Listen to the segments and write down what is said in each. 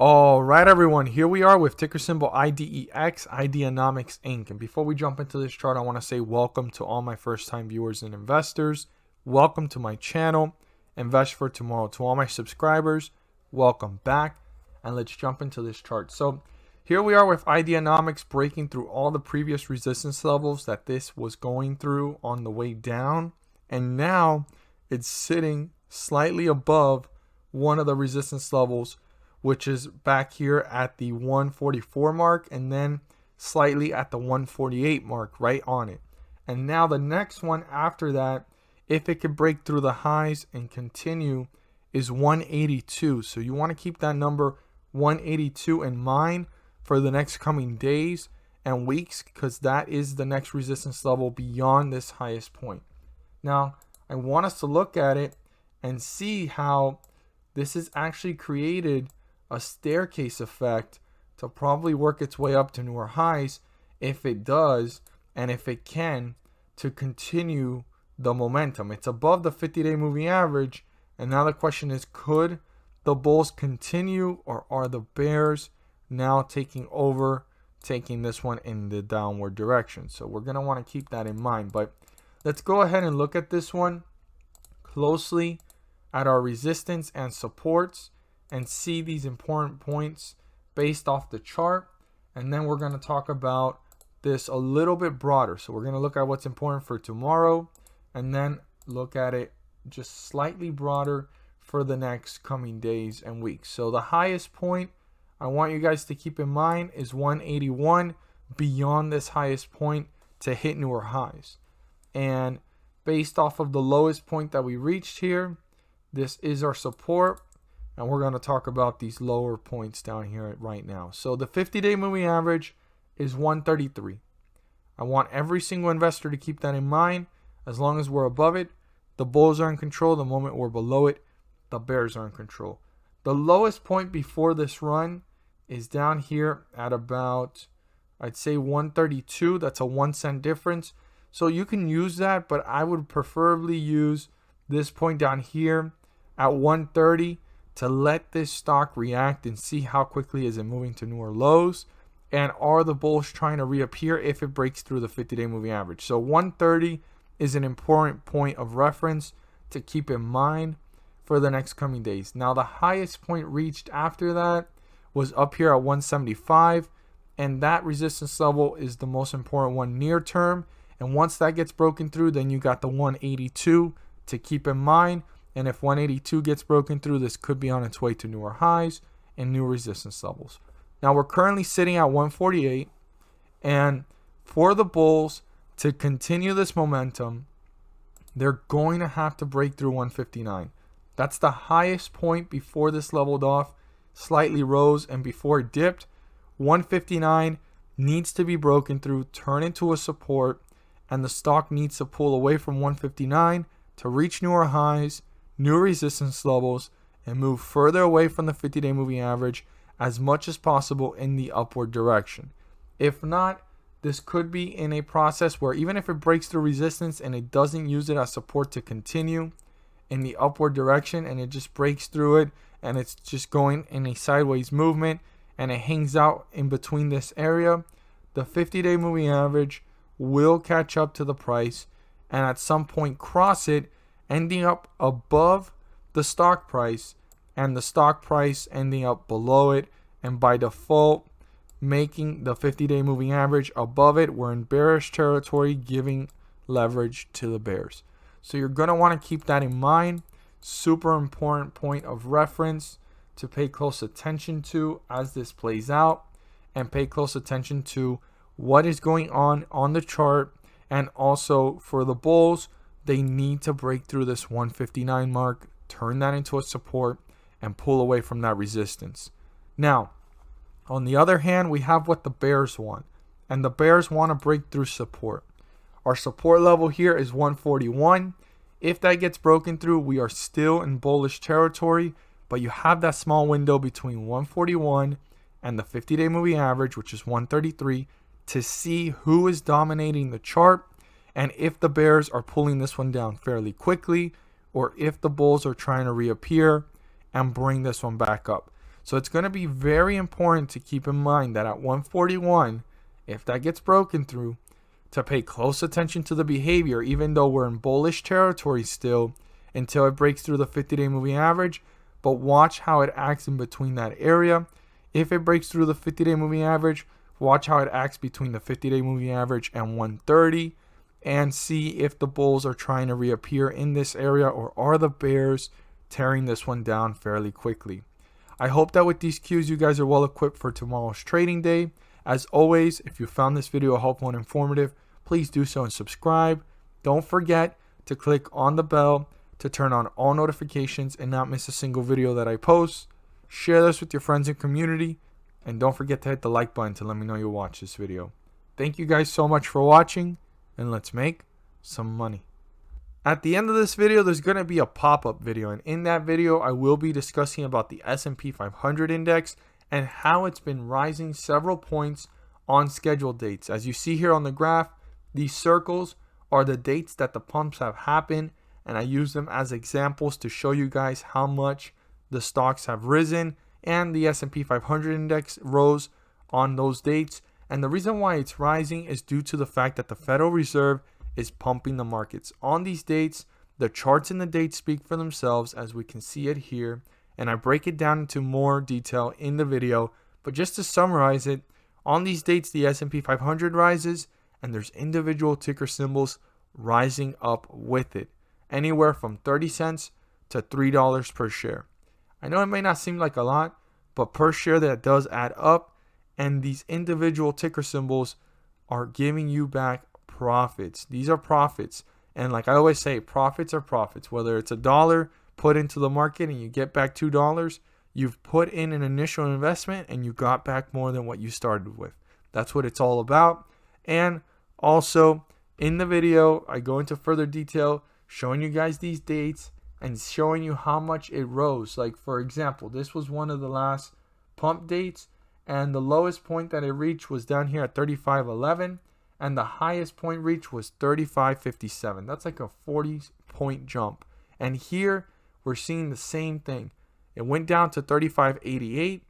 All right, everyone, here we are with ticker symbol IDEX, Ideanomics Inc. And before we jump into this chart, I want to say welcome to all my first-time viewers and investors. Welcome to my channel, Invest for Tomorrow. To all my subscribers, welcome back. And let's jump into this chart. So here we are with Ideanomics breaking through all the previous resistance levels that this was going through on the way down. And now it's sitting slightly above one of the resistance levels, which is back here at the 144 mark and then slightly at the 148 mark, right on it. And now the next one after that, if it could break through the highs and continue, is 182. So you want to keep that number 182 in mind for the next coming days and weeks, because that is the next resistance level beyond this highest point. Now, I want us to look at it and see how this has actually created a staircase effect to probably work its way up to newer highs if it does, and if it can, to continue the momentum. It's above the 50-day moving average, and now the question is, could the bulls continue, or are the bears now taking over, taking this one in the downward direction? So we're going to want to keep that in mind. But let's go ahead and look at this one closely at our resistance and supports and see these important points based off the chart. And then we're going to talk about this a little bit broader. So we're going to look at what's important for tomorrow and then look at it just slightly broader for the next coming days and weeks. So the highest point I want you guys to keep in mind is 181 beyond this highest point to hit newer highs. And based off of the lowest point that we reached here, this is our support. And we're going to talk about these lower points down here right now. So the 50-day moving average is 133. I want every single investor to keep that in mind. As long as we're above it, the bulls are in control. The moment we're below it, the bears are in control. The lowest point before this run is down here at about, I'd say 132. That's a 1 cent difference. So you can use that, but I would preferably use this point down here at 130 to let this stock react and see how quickly is it moving to newer lows, and are the bulls trying to reappear if it breaks through the 50-day moving average. So 130 is an important point of reference to keep in mind for the next coming days. Now the highest point reached after that was up here at 175, and that resistance level is the most important one near term. And once that gets broken through, then you got the 182 to keep in mind. And if 182 gets broken through, this could be on its way to newer highs and new resistance levels. Now we're currently sitting at 148, and for the bulls to continue this momentum, they're going to have to break through 159. That's the highest point before this leveled off, slightly rose, and before it dipped. 159 needs to be broken through, turn into a support, and the stock needs to pull away from 159 to reach newer highs, new resistance levels, and move further away from the 50-day moving average as much as possible in the upward direction. If not, this could be in a process where even if it breaks through resistance and it doesn't use it as support to continue in the upward direction, and it just breaks through it and it's just going in a sideways movement and it hangs out in between this area, the 50-day moving average will catch up to the price and at some point cross it, ending up above the stock price, and the stock price ending up below it, and by default making the 50-day moving average above it. We're in bearish territory, giving leverage to the bears. So you're going to want to keep that in mind. Super important point of reference to pay close attention to as this plays out, and pay close attention to what is going on the chart. And also for the bulls, they need to break through this 159 mark, turn that into a support, and pull away from that resistance. Now, on the other hand, we have what the bears want. And the bears want to break through support. Our support level here is 141. If that gets broken through, we are still in bullish territory. But you have that small window between 141 and the 50-day moving average, which is 133, to see who is dominating the chart, and if the bears are pulling this one down fairly quickly, or if the bulls are trying to reappear and bring this one back up. So it's going to be very important to keep in mind that at 141, if that gets broken through, to pay close attention to the behavior, even though we're in bullish territory still, until it breaks through the 50-day moving average. But watch how it acts in between that area. If it breaks through the 50-day moving average, watch how it acts between the 50-day moving average and 130, and see if the bulls are trying to reappear in this area, or are the bears tearing this one down fairly quickly. I hope that with these cues you guys are well equipped for tomorrow's trading day. As always, if you found this video helpful and informative, please do so and subscribe. Don't forget to click on the bell to turn on all notifications and not miss a single video that I post. Share this with your friends and community, and don't forget to hit the like button to let me know you watch this video. Thank you guys so much for watching, and let's make some money. At the end of this video, there's going to be a pop-up video, and in that video I will be discussing about the S&P 500 index and how it's been rising several points on scheduled dates. As you see here on the graph, these circles are the dates that the pumps have happened, and I use them as examples to show you guys how much the stocks have risen, and the S&P 500 index rose on those dates. And the reason why it's rising is due to the fact that the Federal Reserve is pumping the markets. On these dates, the charts and the dates speak for themselves, as we can see it here, and I break it down into more detail in the video. But just to summarize it, on these dates the S&P 500 rises, and there's individual ticker symbols rising up with it, anywhere from 30 cents to $3 per share. I know it may not seem like a lot, but per share that does add up, and these individual ticker symbols are giving you back profits. These are profits, and like I always say, profits are profits. Whether it's $1 put into the market and you get back $2, you've put in an initial investment and you got back more than what you started with. That's what it's all about. And also in the video I go into further detail showing you guys these dates and showing you how much it rose. Like for example, this was one of the last pump dates, and the lowest point that it reached was down here at 35.11, and the highest point reached was 35.57. That's like a 40-point jump. And here we're seeing the same thing. It went down to 35.88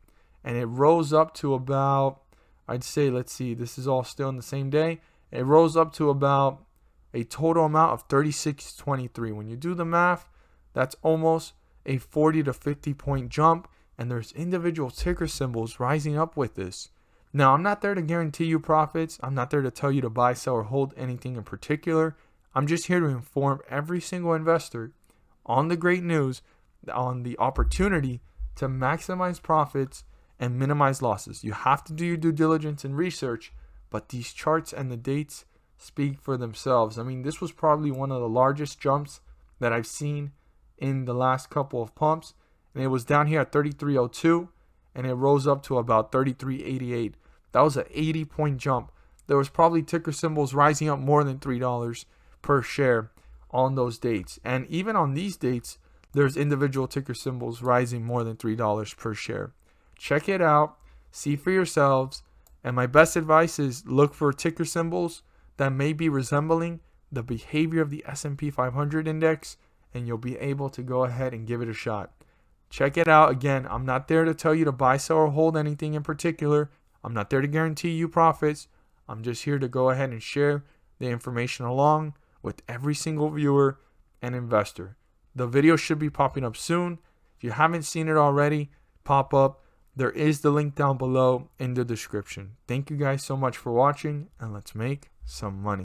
and it rose up to about, I'd say, let's see, this is all still in the same day. It rose up to about a total amount of 36.23. When you do the math, that's almost a 40 to 50 point jump, and there's individual ticker symbols rising up with this. Now, I'm not there to guarantee you profits. I'm not there to tell you to buy, sell, or hold anything in particular. I'm just here to inform every single investor on the great news, on the opportunity to maximize profits and minimize losses. You have to do your due diligence and research, but these charts and the dates speak for themselves. I mean, this was probably one of the largest jumps that I've seen in the last couple of pumps, and it was down here at 33.02 and it rose up to about 33.88. That was an 80-point jump. There was probably ticker symbols rising up more than $3 per share on those dates, and even on these dates there's individual ticker symbols rising more than $3 per share. Check it out, see for yourselves, and my best advice is look for ticker symbols that may be resembling the behavior of the S&P 500 index, and you'll be able to go ahead and give it a shot. Check it out. Again, I'm not there to tell you to buy, sell, or hold anything in particular. I'm not there to guarantee you profits. I'm just here to go ahead and share the information along with every single viewer and investor. The video should be popping up soon. If you haven't seen it already, pop up. There is the link down below in the description. Thank you guys so much for watching, and let's make some money.